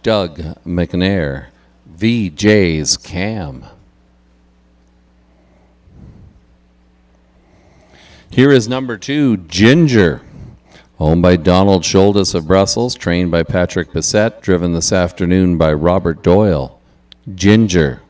Doug McNair. VJ's Cam. Here is number 2, Ginger. Owned by Donald Schultes of Brussels, trained by Patrick Bissett, driven this afternoon by Robert Doyle. Ginger.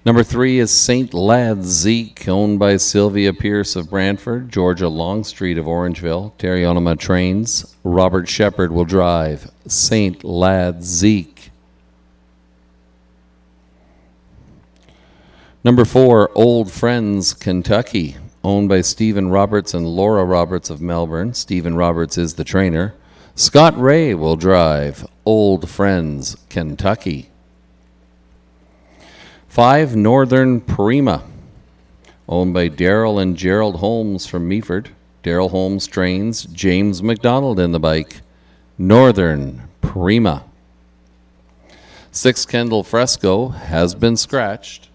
Number 3 is St. Lad Zeke, owned by Sylvia Pierce of Brantford, Georgia Longstreet of Orangeville, Terry Onema trains, Robert Shepard will drive. St. Lad Zeke. Number 4, Old Friends Kentucky, owned by Stephen Roberts and Laura Roberts of Melbourne. Stephen Roberts is the trainer. Scott Ray will drive. Old Friends Kentucky. 5, Northern Prima, owned by Daryl and Gerald Holmes from Meaford. Daryl Holmes trains, James McDonald in the bike. Northern Prima. 6, Kendall Fresco has been scratched.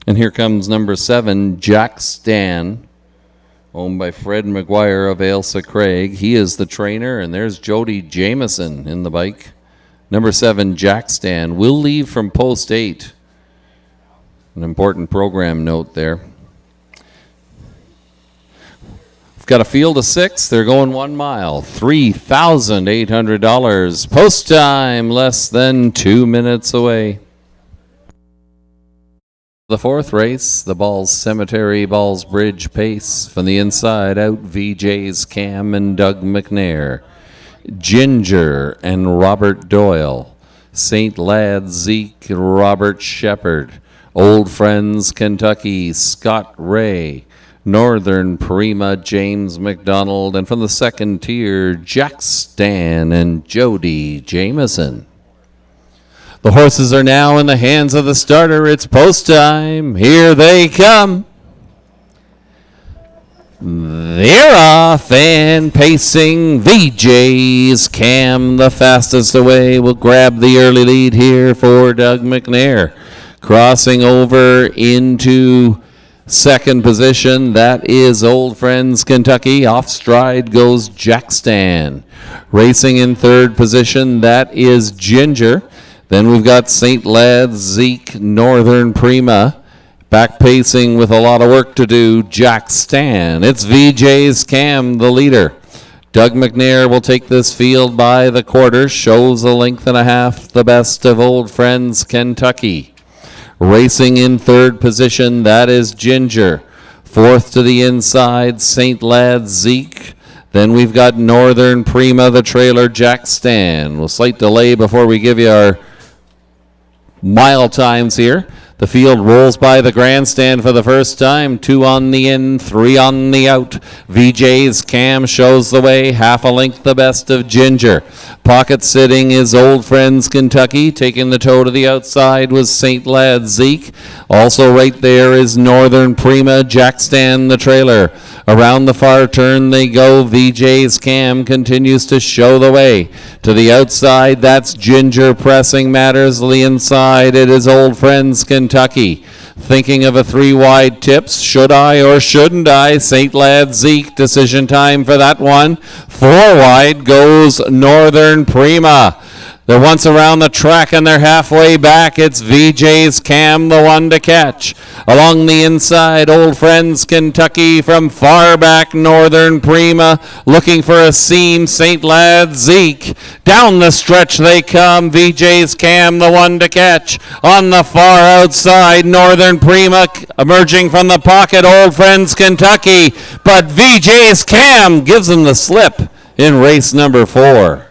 And here comes number 7, Jack Stan, owned by Fred McGuire of Ailsa Craig. He is the trainer, and there's Jody Jameson in the bike. Number 7, Jack Stan, will leave from post 8. An important program note there. We've got a field of 6. They're going 1 mile. $3,800. Post time, less than 2 minutes away. The 4th race, the Balls Cemetery Balls Bridge Pace. From the inside out, VJ's Cam and Doug McNair. Ginger and Robert Doyle. St. Lad Zeke, Robert Shepard. Old Friends Kentucky, Scott Ray. Northern Prima, James McDonald. And from the 2nd tier, Jack Stan and Jody Jameson. The horses are now in the hands of the starter. It's post time. Here they come. They're off and pacing. VJ's Cam, the fastest away, will grab the early lead here for Doug McNair. Crossing over into 2nd position, that is Old Friends Kentucky. Off stride goes Jack Stan. Racing in 3rd position, that is Ginger. Then we've got St. Lad Zeke, Northern Prima. Back pacing with a lot of work to do, Jack Stan. It's VJ's Cam, the leader. Doug McNair will take this field by the quarter. Shows a length and a half the best of Old Friends Kentucky. Racing in 3rd position, that is Ginger. 4th to the inside, St. Lad Zeke. Then we've got Northern Prima, the trailer, Jack Stan. Well, slight delay before we give you our mile times here. The field rolls by the grandstand for the first time. 2 on the in, 3 on the out. VJ's Cam shows the way. Half a length the best of Ginger. Pocket sitting is Old Friends Kentucky. Taking the toe to the outside was St. Lad Zeke. Also right there is Northern Prima, Jack Stan the trailer. Around the far turn they go. VJ's Cam continues to show the way. To the outside, that's Ginger pressing matters. The inside, it is Old Friends Kentucky. Thinking of a 3 wide tips. Should I or shouldn't I? St. Lad Zeke, decision time for that one. 4 wide goes Northern Prima. They're once around the track and they're halfway back. It's VJ's Cam, the one to catch. Along the inside, Old Friends Kentucky. From far back, Northern Prima. Looking for a seam, St. Lad Zeke. Down the stretch they come. VJ's Cam, the one to catch. On the far outside, Northern Prima emerging from the pocket, Old Friends Kentucky. But VJ's Cam gives them the slip in race number 4.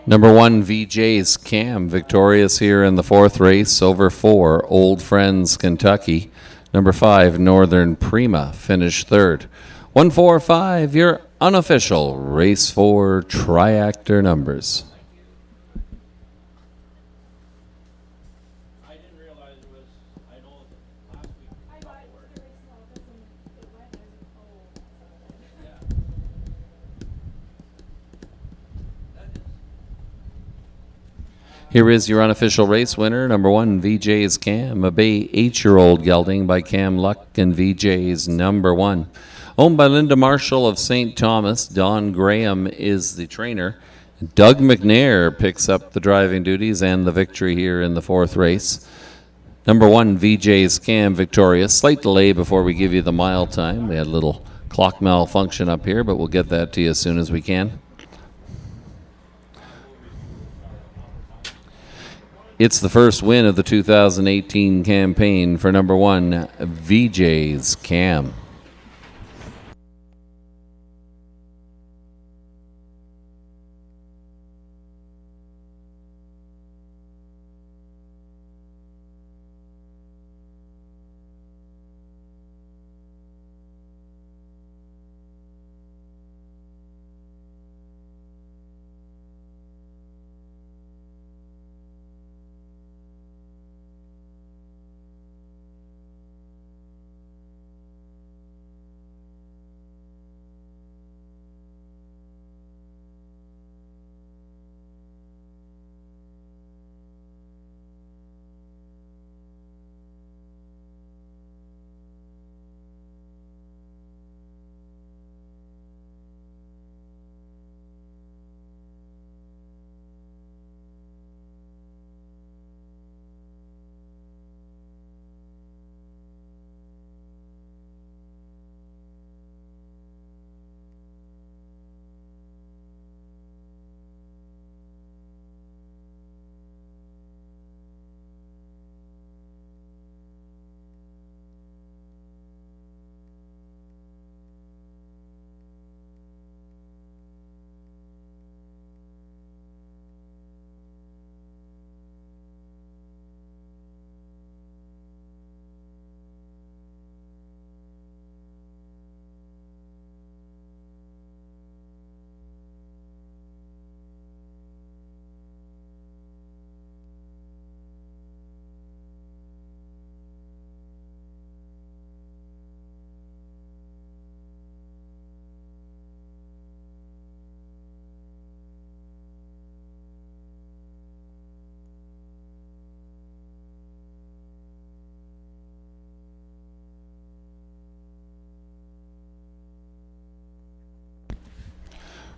Number 1, VJ's Cam, victorious here in the 4th race over 4, Old Friends, Kentucky. Number 5, Northern Prima, finished 3rd. 145, your unofficial race 4 triactor numbers. Here is your unofficial race winner. Number 1, VJ's Cam, a Bay 8-year-old gelding by Cam Luck and VJ's number 1. Owned by Linda Marshall of St. Thomas, Don Graham is the trainer. Doug McNair picks up the driving duties and the victory here in the 4th race. Number 1, VJ's Cam, victorious. Slight delay before we give you the mile time. We had a little clock malfunction up here, but we'll get that to you as soon as we can. It's the first win of the 2018 campaign for number 1, VJ's Cam.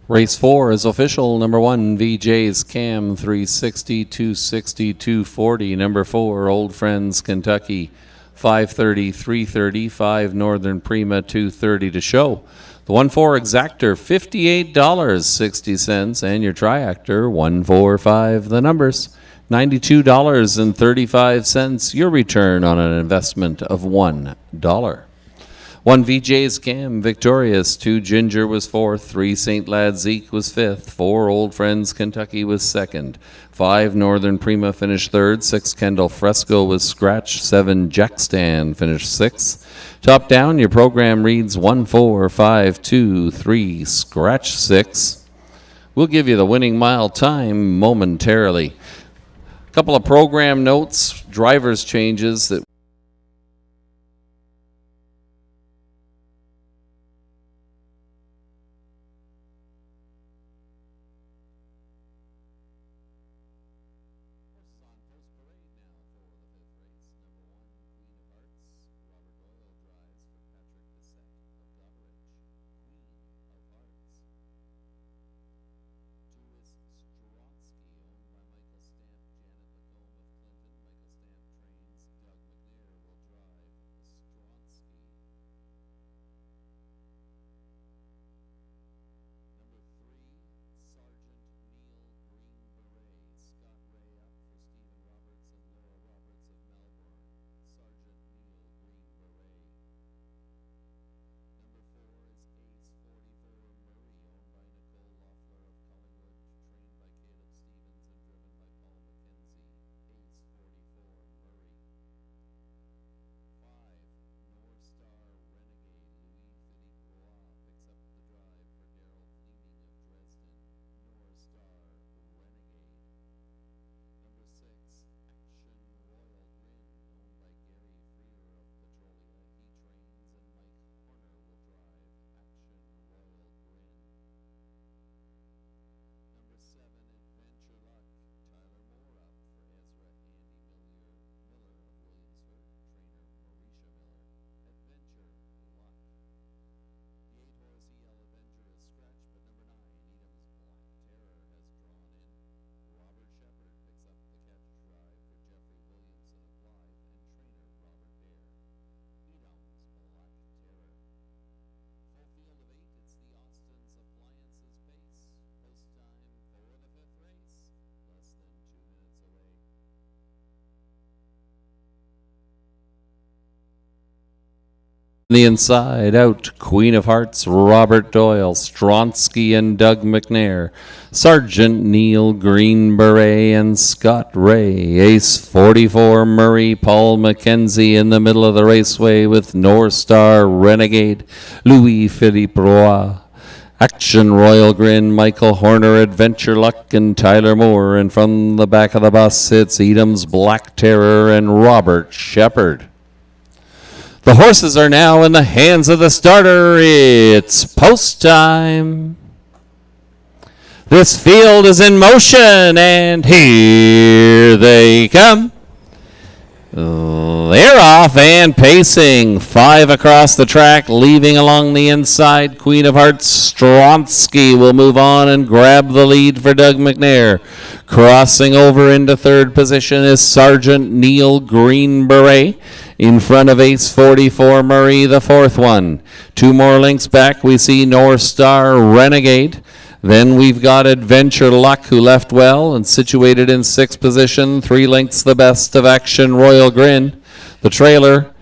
Race 4 is official. Number 1, VJ's Cam, 360, 260, 240. Number 4, Old Friends, Kentucky, 530, 330. 5, Northern Prima, 230 to show. The 1-4 exactor, $58.60. And your triactor, 145. The numbers, $92.35. Your return on an investment of $1. 1, VJ's Cam, victorious. 2, Ginger was 4th. 3, St. Lad Zeke was 5th. 4, Old Friends, Kentucky was 2nd. 5, Northern Prima finished 3rd. 6, Kendall Fresco was scratched. 7, Jack Stand finished 6th. Top down, your program reads 1, 4, 5, 2, 3, scratch 6. We'll give you the winning mile time momentarily. A couple of program notes, drivers changes that the inside out, Queen of Hearts, Robert Doyle, Stronsky and Doug McNair, Sergeant Neil, Green Beret and Scott Ray, Ace 44 Murray, Paul McKenzie in the middle of the raceway with North Star, Renegade, Louis Philippe Roy, Action Royal Grin, Michael Horner, Adventure Luck, and Tyler Moore. And from the back of the bus, it's Edam's Black Terror and Robert Shepard. The horses are now in the hands of the starter. It's post time. This field is in motion, and here they come. They're off and pacing. 5 across the track, leaving along the inside. Queen of Hearts, Stronsky will move on and grab the lead for Doug McNair. Crossing over into third position is Sergeant Neil, Green Beret. In front of Ace 44 Murray, the fourth one. 2 more lengths back, we see North Star, Renegade. Then we've got Adventure Luck, who left well and situated in 6th position. 3 lengths the best of Action Royal Grin. The trailer,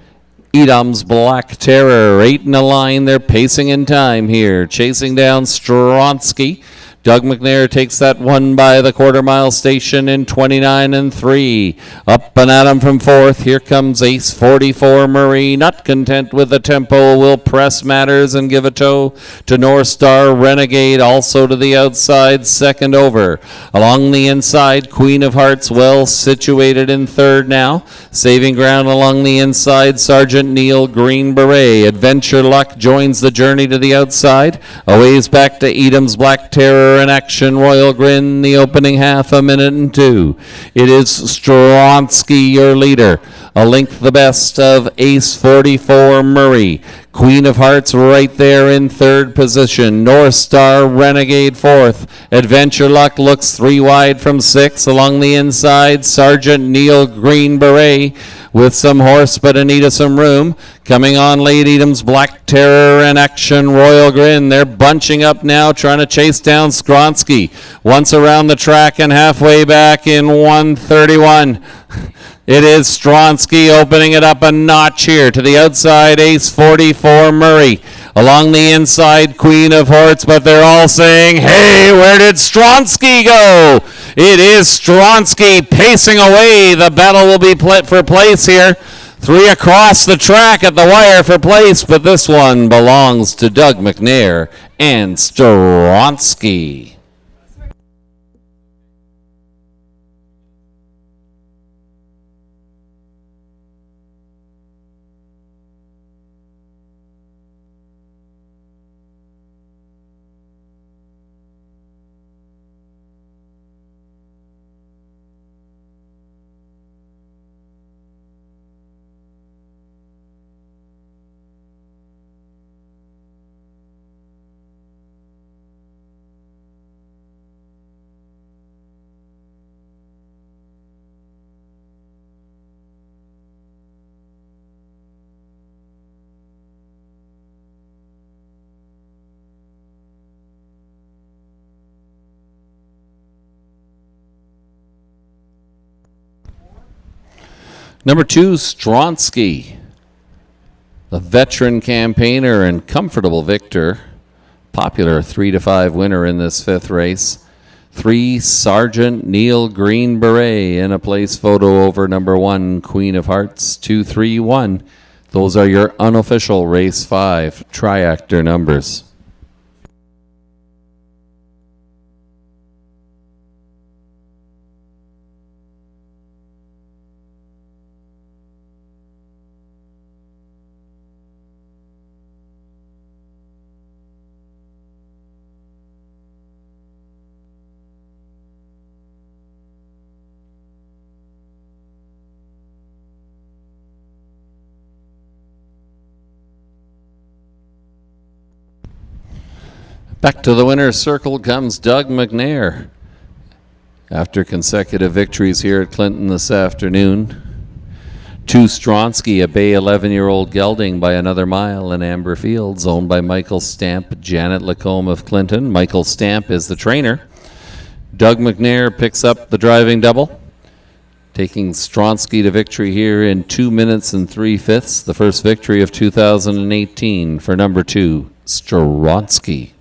Edam's Black Terror. 8 in a line, they're pacing in time here. Chasing down Stronsky. Doug McNair takes that one by the quarter-mile station in 29 and 3. Up and at him from 4th. Here comes Ace 44 Murray. Not content with the tempo, will press matters and give a tow to North Star, Renegade, also to the outside, second over. Along the inside, Queen of Hearts, well situated in 3rd now. Saving ground along the inside, Sergeant Neil, Green Beret. Adventure Luck joins the journey to the outside. A ways back to Edam's Black Terror and Action Royal Grin, the opening half, 1 minute and 2. It is Stronsky, your leader. A length the best of Ace 44 Murray. Queen of Hearts right there in 3rd position. North Star, Renegade 4th. Adventure Luck looks 3 wide from 6. Along the inside, Sergeant Neil, Green Beret with some horse but Anita some room. Coming on late, Edam's Black Terror and Action Royal Grin. They're bunching up now, trying to chase down Stronsky. Once around the track and halfway back in 1:31. It is Stronsky opening it up a notch here. To the outside, Ace 44 Murray. Along the inside, Queen of Hearts, but they're all saying, hey, where did Stronsky go? It is Stronsky pacing away. The battle will be for place here. 3 across the track at the wire for place, but this one belongs to Doug McNair and Stronsky. Number 2, Stronsky, the veteran campaigner and comfortable victor. Popular 3-5 winner in this 5th race. 3, Sergeant Neil, Green Beret in a place photo over number 1, Queen of Hearts. 2, 3, 1. Those are your unofficial race 5 triactor numbers. Back to the winner's circle comes Doug McNair. After consecutive victories here at Clinton this afternoon. 2, Stronsky, a bay 11-year-old gelding by another mile in Amber Fields, owned by Michael Stamp, Janet Lacombe of Clinton. Michael Stamp is the trainer. Doug McNair picks up the driving double. taking Stronsky to victory here in 2 minutes and 3/5, the first victory of 2018 for number 2, Stronsky.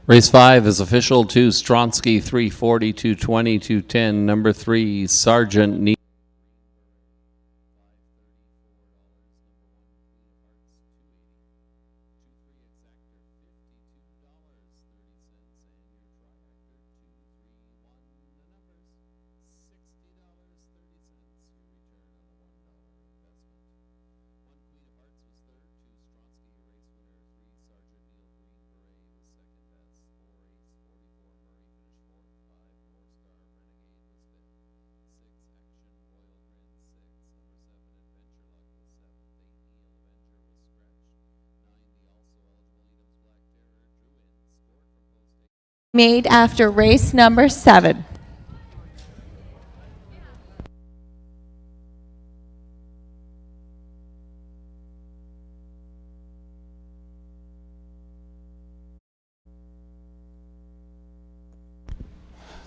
Race 5 is official to Stronsky, 340, 220, 210. Number 3, Sergeant Neil. Made after race number 7.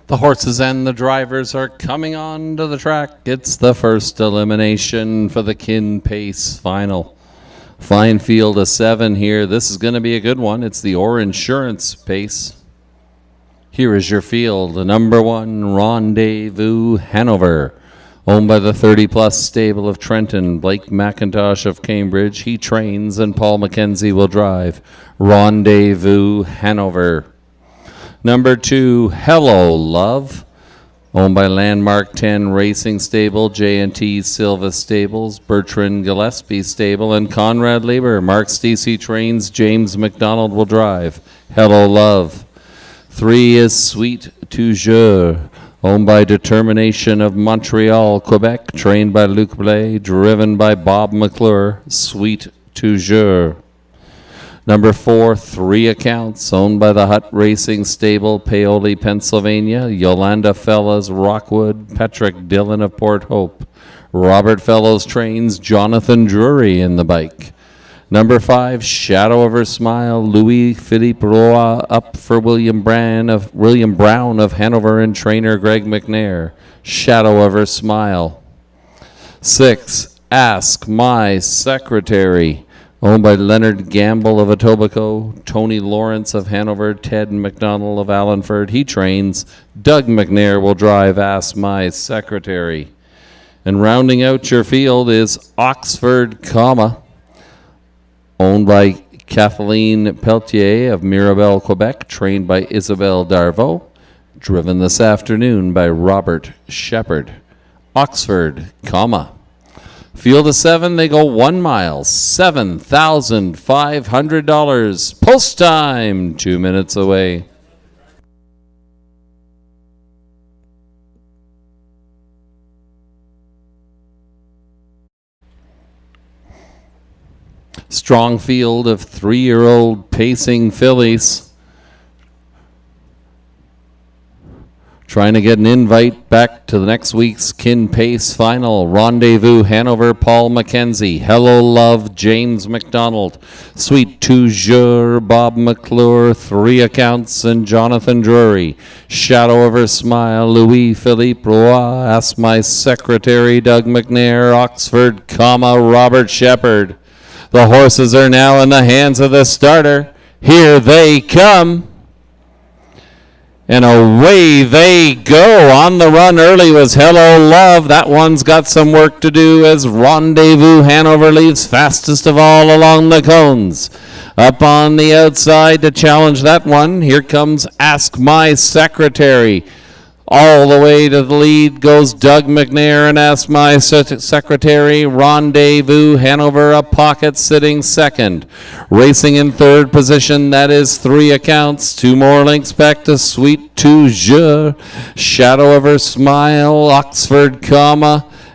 The horses and the drivers are coming on to the track. It's the first elimination for the Kin Pace final. Fine field of 7 here. This is going to be a good one. It's the Or Insurance Pace. Here is your field. The number 1, Rendezvous Hanover, owned by the 30-plus stable of Trenton. Blake McIntosh of Cambridge. He trains, and Paul McKenzie will drive. Rendezvous Hanover. Number 2, Hello Love, owned by Landmark 10 Racing Stable, J&T Silva Stables, Bertrand Gillespie Stable, and Conrad Lieber. Mark Stacey trains, James McDonald will drive. Hello Love. 3 is Sweet Toujours, owned by Determination of Montreal, Quebec, trained by Luc Blais, driven by Bob McClure. Sweet Toujours. Number 4, 3 Accounts, owned by the Hutt Racing Stable, Paoli, Pennsylvania. Yolanda Fellows, Rockwood. Patrick Dillon of Port Hope. Robert Fellows trains, Jonathan Drury in the bike. Number 5, Shadow of Her Smile, Louis Philippe Roy, up for William Brown of Hanover, and trainer Greg McNair. Shadow of Her Smile. 6, Ask My Secretary, owned by Leonard Gamble of Etobicoke, Tony Lawrence of Hanover, Ted McDonald of Allenford. He trains. Doug McNair will drive Ask My Secretary. And rounding out your field is Oxford, owned by Kathleen Pelletier of Mirabel, Quebec, trained by Isabelle Darvaux, driven this afternoon by Robert Shepard. Oxford, Field of 7, they go 1 mile, $7,500. Post time, 2 minutes away. Strong field of 3-year-old pacing fillies. Trying to get an invite back to the next week's Kin Pace final. Rendezvous, Hanover, Paul McKenzie. Hello Love, James McDonald. Sweet Toujours, Bob McClure. 3 Accounts, and Jonathan Drury. Shadow of Her Smile, Louis Philippe Roy. Ask My Secretary, Doug McNair. Oxford, Robert Shepard. The horses are now in the hands of the starter. Here they come. And away they go. On the run early was Hello Love. That one's got some work to do as Rendezvous Hanover leaves fastest of all along the cones. Up on the outside to challenge that one, here comes Ask My Secretary. All the way to the lead goes Doug McNair and Ask My Secretary. Rendezvous Hanover, a pocket sitting second. Racing in third position, that is 3 Accounts. 2 more links back to Sweet Toujours. Shadow of Her Smile, Oxford,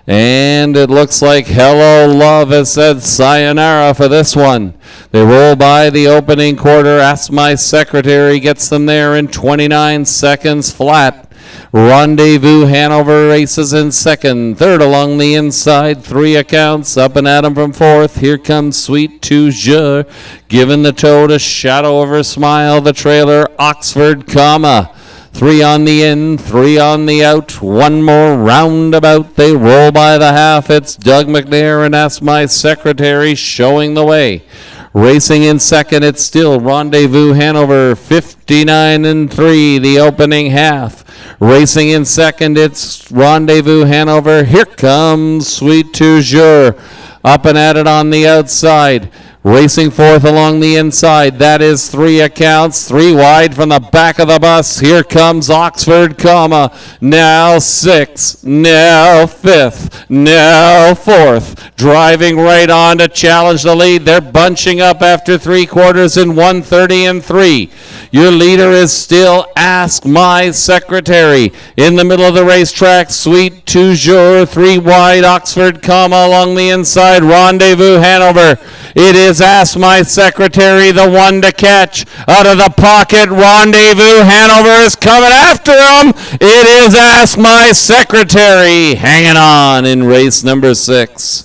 and it looks like Hello Love has said sayonara for this one. They roll by the opening quarter. Ask My Secretary gets them there in 29 seconds flat. Rendezvous Hanover races in second. Third along the inside, 3 Accounts. Up and at 'em from fourth. Here comes Sweet Toujours, giving the toe to Shadow of Her Smile. The trailer, Oxford, 3 on the in, 3 on the out. 1 more roundabout. They roll by the half. It's Doug McNair and Ask My Secretary showing the way. Racing in second, it's still Rendezvous Hanover, 59-3, the opening half. Racing in second, it's Rendezvous Hanover. Here comes Sweet Toujours. Up and at it on the outside. Racing fourth along the inside. That is 3 Accounts. 3 wide from the back of the bus. Here comes Oxford, now 6, now 5th, now 4th. Driving right on to challenge the lead. They're bunching up after 3 quarters in 1:30-3. Your leader is still Ask My Secretary. In the middle of the racetrack, Sweet Toujours. 3 wide, Oxford, along the inside. Rendezvous Hanover. It is Ask My Secretary, the one to catch. Out of the pocket, Rendezvous Hanover is coming after him. It is Ask My Secretary hanging on in race number 6.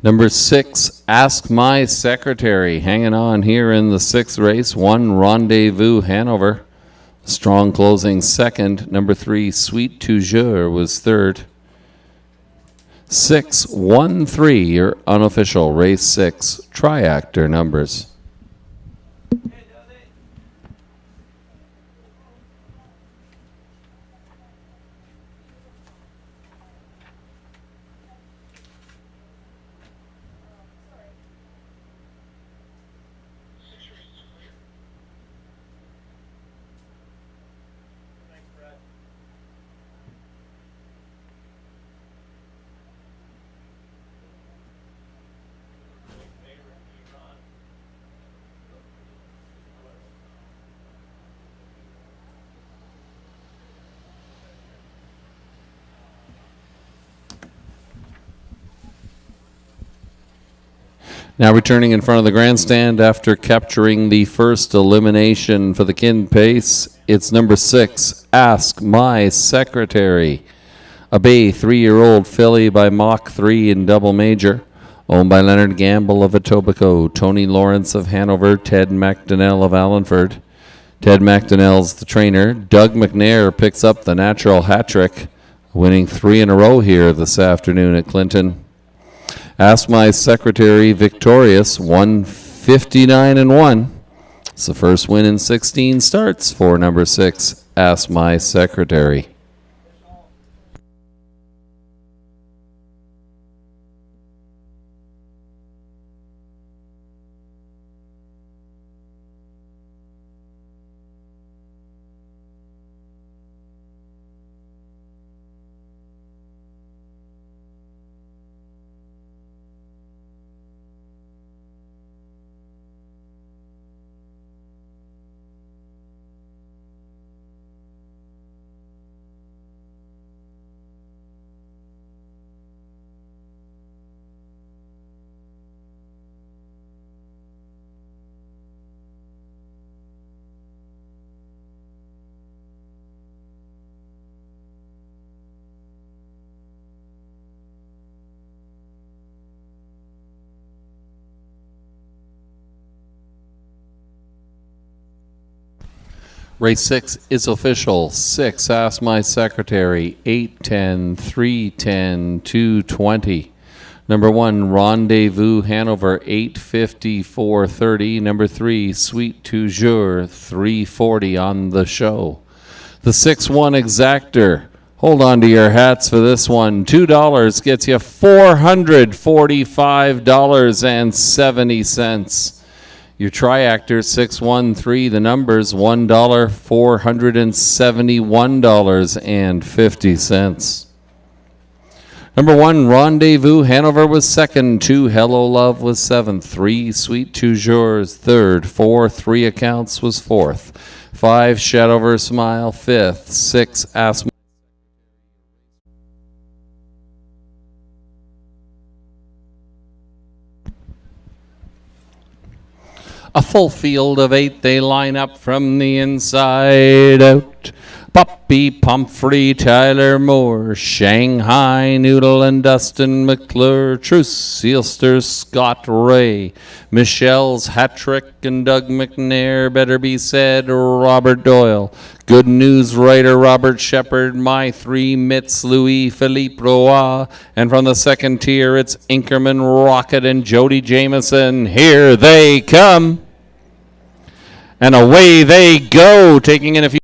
Number 6, Ask My Secretary, hanging on here in the 6th race. 1, Rendezvous Hanover, strong closing second. Number 3, Sweet Toujours was third. 6, 1, 3, your unofficial race 6 triactor numbers. Now returning in front of the grandstand after capturing the first elimination for the Kind Pace, it's number 6, Ask My Secretary. A bay 3-year-old filly by Mach 3 in double major, owned by Leonard Gamble of Etobicoke, Tony Lawrence of Hanover, Ted McDonnell of Allenford. Ted McDonnell's the trainer. Doug McNair picks up the natural hat trick, winning 3 in a row here this afternoon at Clinton. Ask My Secretary victorious, 159-1. It's the first win in 16 starts for number 6, Ask My Secretary. Race 6 is official. 6, Ask My Secretary, 8-10, 3-10, 2-20. Number 1, Rendezvous Hanover, 8:54:30. Number 3, Sweet Toujours, 3:40 on the show. The 6-1 Exactor. Hold on to your hats for this one. $2 gets you $445.70. Your Triactor 613, the numbers $1, $471.50. Number 1, Rendezvous Hanover was second. 2, Hello Love was seventh. 3, Sweet Toujours third. 4, 3 Accounts was fourth. 5, Shadover Smile fifth. 6, Ask. A full field of 8, they line up from the inside out. Poppy, Pumphrey, Tyler Moore, Shanghai, Noodle and Dustin McClure, Truce, Sealster, Scott Ray, Michelle's hat trick and Doug McNair, Better Be Said, Robert Doyle, Good News writer Robert Shepard, My 3 Mitts, Louis Philippe Roy, and from the second tier it's Inkerman, Rocket, and Jody Jameson. Here they come. And away they go, taking in a few